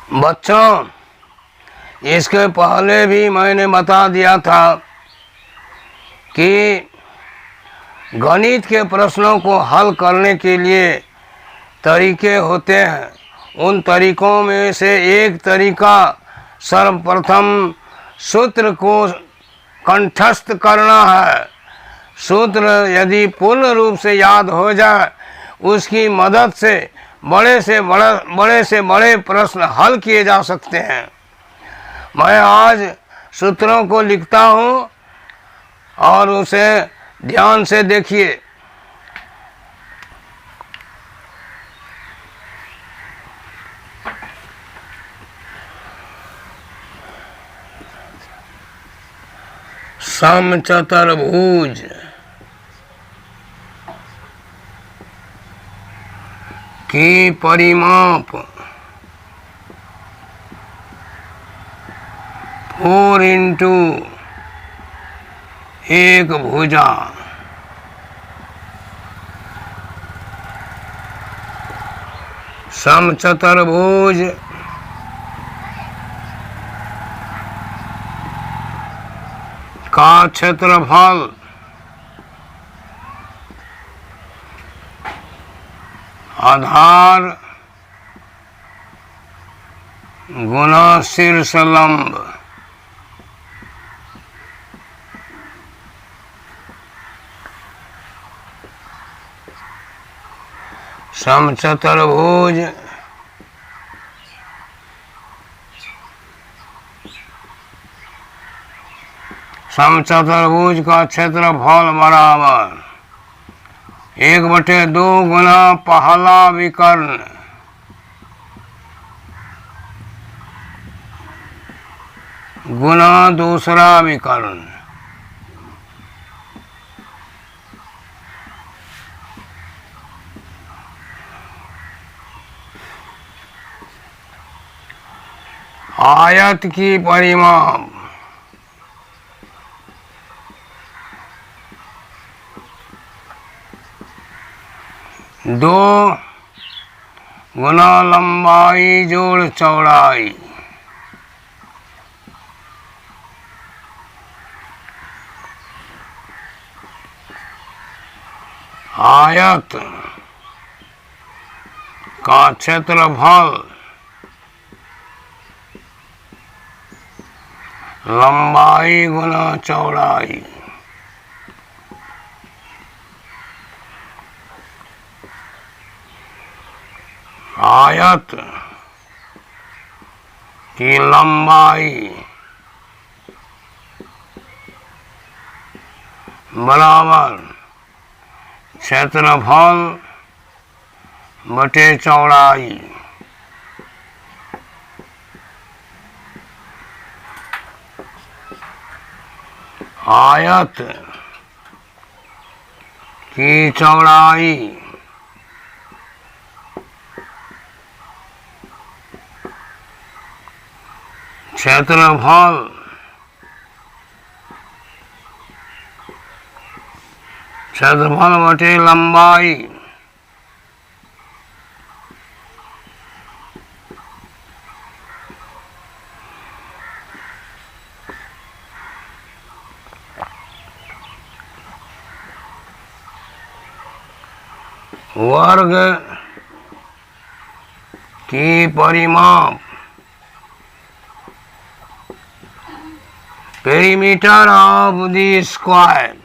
बच्चों, इसके पहले भी मैंने बता दिया था कि गणित के प्रश्नों को हल करने के लिए तरीके होते हैं। उन तरीकों में से एक तरीका सर्वप्रथम सूत्र को कंठस्थ करना है। सूत्र यदि पूर्ण रूप से याद हो जाए, उसकी मदद से बड़े से बड़े प्रश्न हल किए जा सकते हैं। मैं आज सूत्रों को लिखता हूँ और उसे ध्यान से देखिए। समचतुर्भुज की परिमाप 4 इंटू एक भुजा समचतुर्भुज का क्षेत्रफल आधार गुना शीर्ष लंब समचतुर्भुज का क्षेत्रफल बराबर 1/2 गुना पहला विकर्ण गुना दूसरा विकर्ण। आयत की परिमाप 2 गुना लंबाई जोड़ चौड़ाई। आयत का क्षेत्रफल लंबाई गुना चौड़ाई। आयत की लंबाई बराबर क्षेत्रफल बटे चौड़ाई। आयत की चौड़ाई क्षेत्रफल बटे लंबाई। वर्ग की परिमाप perimeter of the square,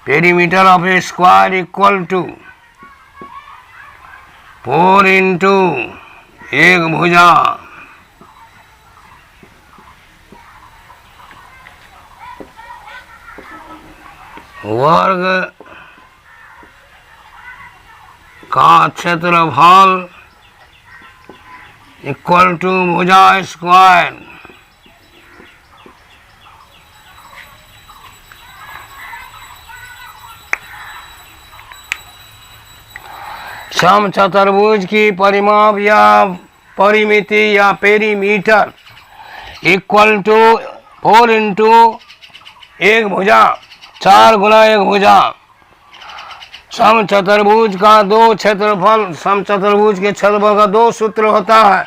perimeter of a square equal to 4 into एक भुजा वर्ग का क्षेत्रफल इक्वल टू भुजा स्क्वायर। समचतुर्भुज की परिमाप या परिमिति या पेरीमीटर इक्वल टू 4 इंटू एक भुजा 4 गुना एक भुजा। समचतुर्भुज का दो क्षेत्रफल समचतुर्भुज के क्षेत्रफल का दो सूत्र होता है।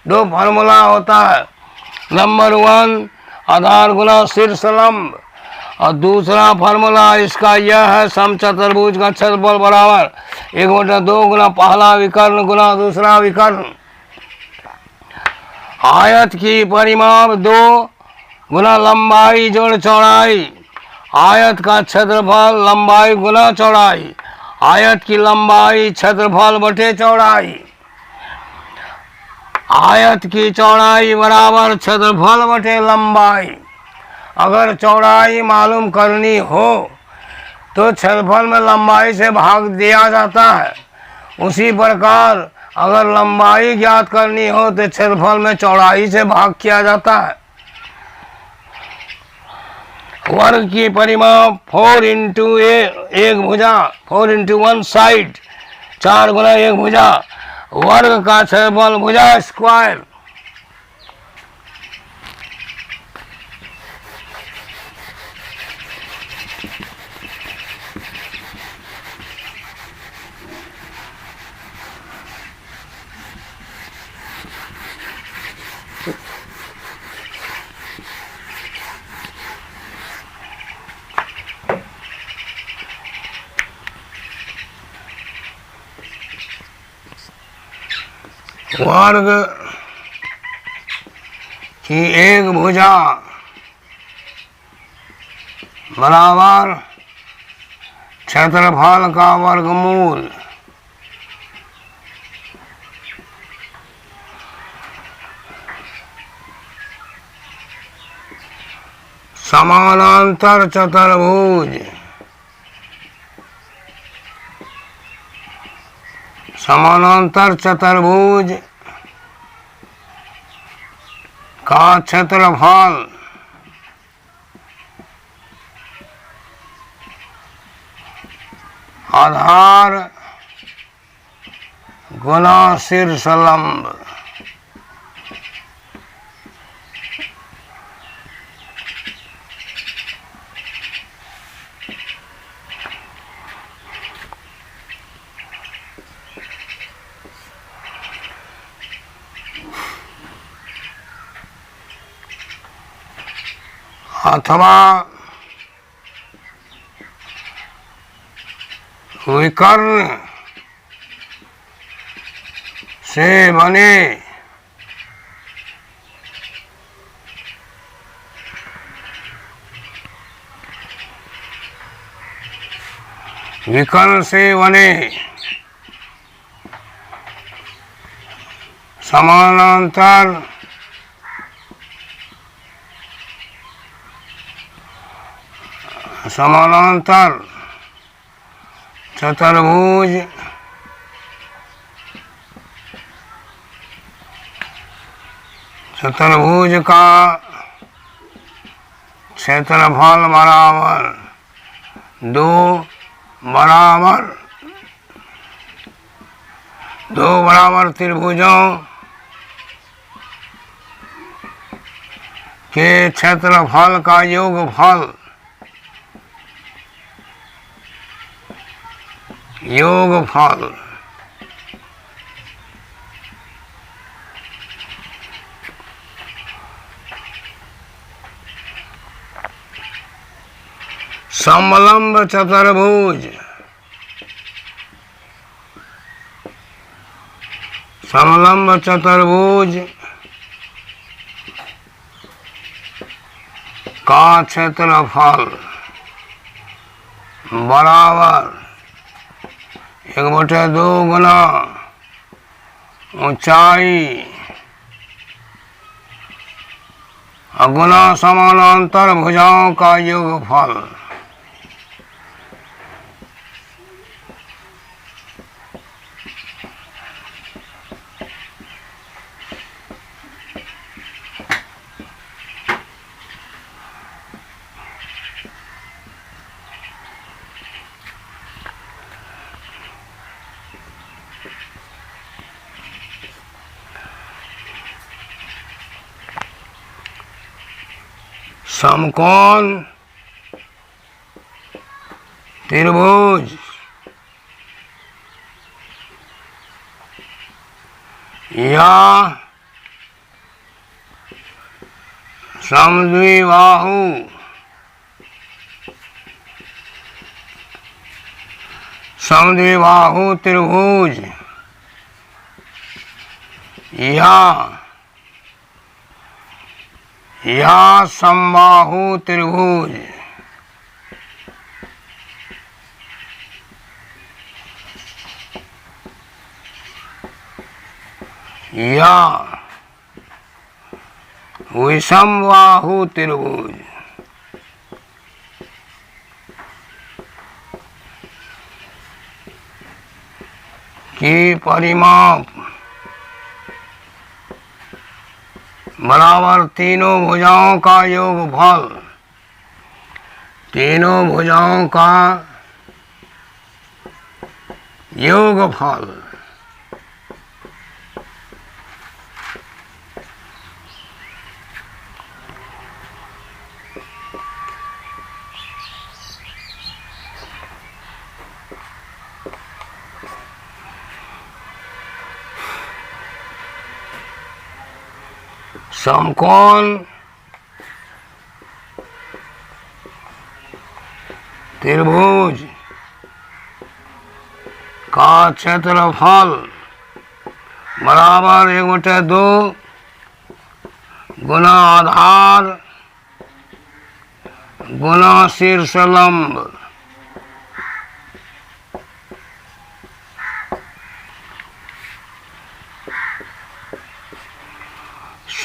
दो फार्मूला होता है। नंबर 1 आधार गुना शीर्ष लंब, और दूसरा फार्मूला इसका यह है सम चतुर्भुज का क्षेत्रफल बराबर 1/2 गुना पहला विकर्ण गुना दूसरा विकर्ण। आयत की परिमाप 2 गुना लंबाई जोड़ चौड़ाई। आयत का क्षेत्रफल लंबाई गुना चौड़ाई। आयत की लंबाई क्षेत्रफल बटे चौड़ाई। आयत की चौड़ाई बराबर क्षेत्रफल बटे लंबाई। अगर चौड़ाई मालूम करनी हो तो क्षेत्रफल में लंबाई से भाग दिया जाता है। उसी प्रकार अगर लंबाई ज्ञात करनी हो तो क्षेत्रफल में चौड़ाई से भाग किया जाता है। वर्ग की परिमाप 4 इंटू एक भुजा, 4 इंटू 1 साइड, 4 गुना एक भुजा। वर्ग का क्षेत्रफल भुजा स्क्वायर। वर्ग की एक भुजा बराबर क्षेत्रफल का वर्गमूल। समानांतर चतुर्भुज, समानांतर चतुर्भुज का क्षेत्रफल आधार गुना शीर्ष लंब। अथवा विकर्ण से बने विकर्ण से बने समानांतर समानांतर चतुर्भुज चतुर्भुज का क्षेत्रफल बराबर 2 बराबर त्रिभुजों के क्षेत्रफल का योगफल समलंब चतुर्भुज, समलंब चतुर्भुज का क्षेत्रफल बराबर 1/2 गुना ऊंचाई गुना समानांतर भुजाओं का योगफल। समकोण त्रिभुज या समद्विबाहु समद्विबाहु त्रिभुज या समबाहु त्रिभुज या विषमबाहु त्रिभुज की परिमाप बराबर तीनों भुजाओं का योगफल, तीनों भुजाओं का योगफल। समकोण त्रिभुज का क्षेत्रफल बराबर 1/2 गुना आधार गुना शीर्ष लंब।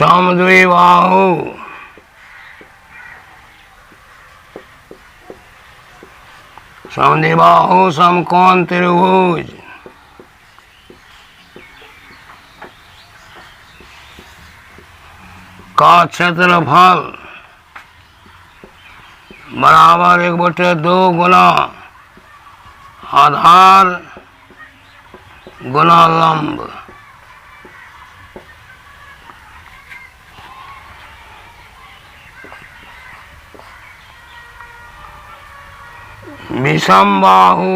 समद्विबाहु समद्विबाहु समकोण त्रिभुज का क्षेत्रफल बराबर 1/2 गुना आधार गुना लंब। विषमबाहु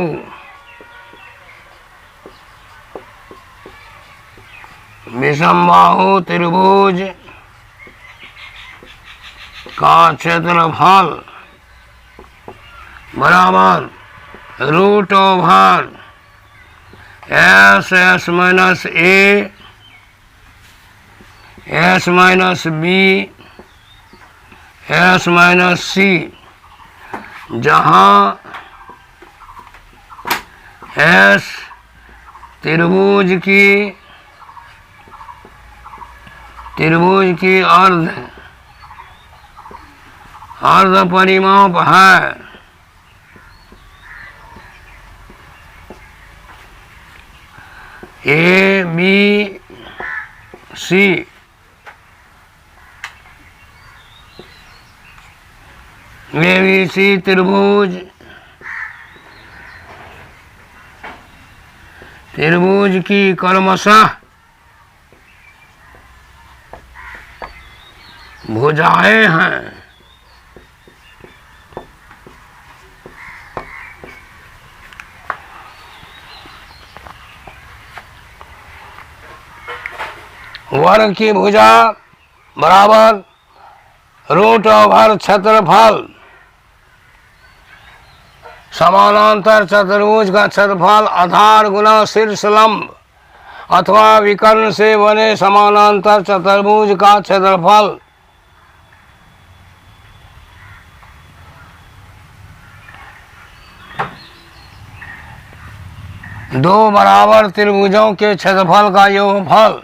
विषमबाहु त्रिभुज का क्षेत्रफल बराबर √/s - a s - b s - c, जहाँ S त्रिभुज की अर्ध परिमाप है। A B C ABC त्रिभुज की क्रमशः भुजाएं हैं। वर्ग की भुजा बराबर √/, क्षेत्रफल समानांतर चतुर्भुज का क्षेत्रफल आधार गुना शीर्ष लंब अथवा विकर्ण से बने समानांतर चतुर्भुज का क्षेत्रफल। दो बराबर त्रिभुजों के क्षेत्रफल का योगफल।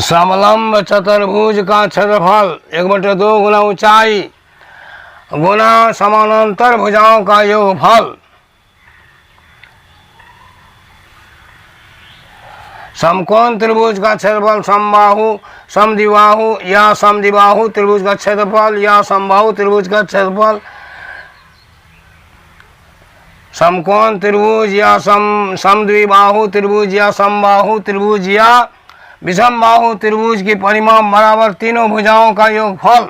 समलंब चतुर्भुज का क्षेत्रफल 1/2 गुना ऊंचाई गुना समानांतर भुजाओं का योगफल। समकोण त्रिभुज का क्षेत्रफल समबाहु समद्विबाहु या समद्विबाहु त्रिभुज का क्षेत्रफल या समबाहु त्रिभुज का क्षेत्रफल। समकोण त्रिभुज या समद्विबाहु त्रिभुज या समबाहु त्रिभुज या विषमबाहु त्रिभुज की परिमाप बराबर तीनों भुजाओं का योगफल।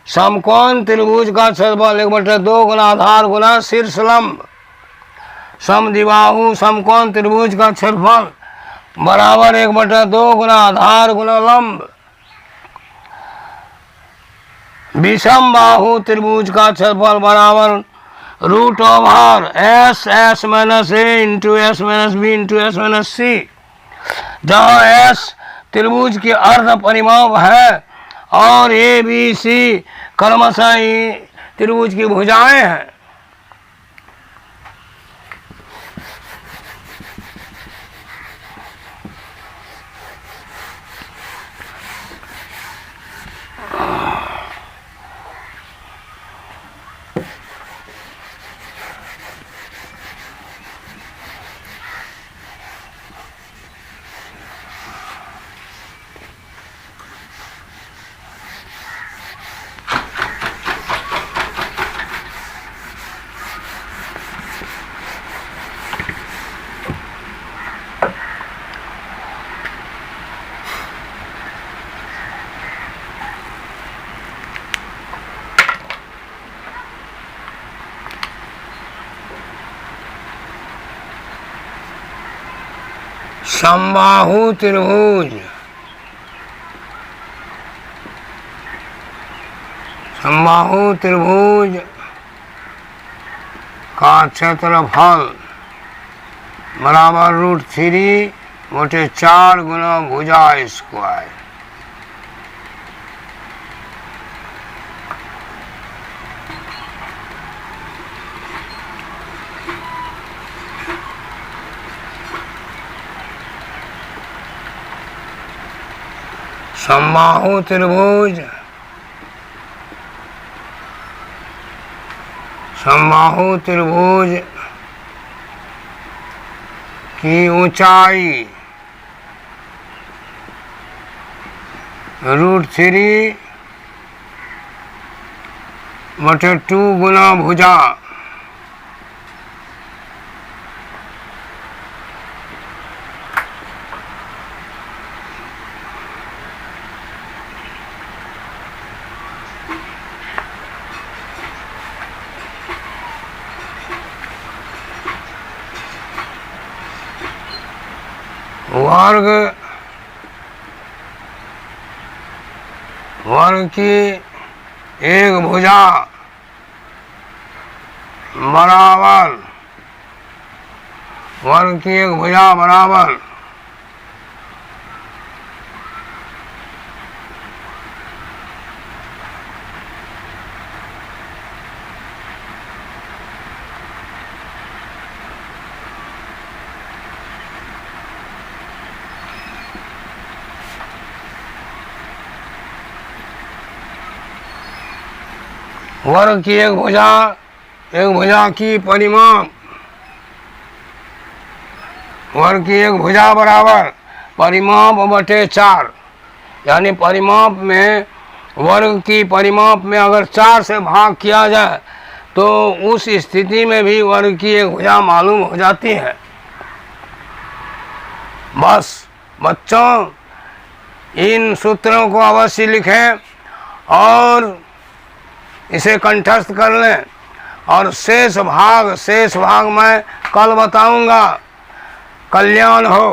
समकोण त्रिभुज का क्षेत्रफल 1/2 गुना आधार गुना शीर्ष लंब। समद्विबाहु समकोण त्रिभुज का क्षेत्रफल बराबर 1/2 गुना आधार गुना लंब। विषम बाहु त्रिभुज का क्षेत्रफल बराबर √/s s - a into s - b into s - c, जहाँ s त्रिभुज की अर्ध परिमाप है और a b c क्रमशः त्रिभुज की भुजाएं हैं। समबाहु त्रिभुज का क्षेत्रफल बराबर √3/4 गुना भुजा स्क्वायर। समबाहु त्रिभुज की ऊंचाई √3/2 गुना भुजा। वर्ग की एक भुजा बराबर वर्ग की एक भुजा की परिमाप वर्ग की एक भुजा बराबर परिमाप/4, यानी परिमाप में वर्ग की परिमाप में अगर 4 से भाग किया जाए तो उस स्थिति में भी वर्ग की एक भुजा मालूम हो जाती है। बस बच्चों, इन सूत्रों को अवश्य लिखें और इसे कंठस्थ कर लें, और शेष भाग मैं कल बताऊंगा। कल्याण हो।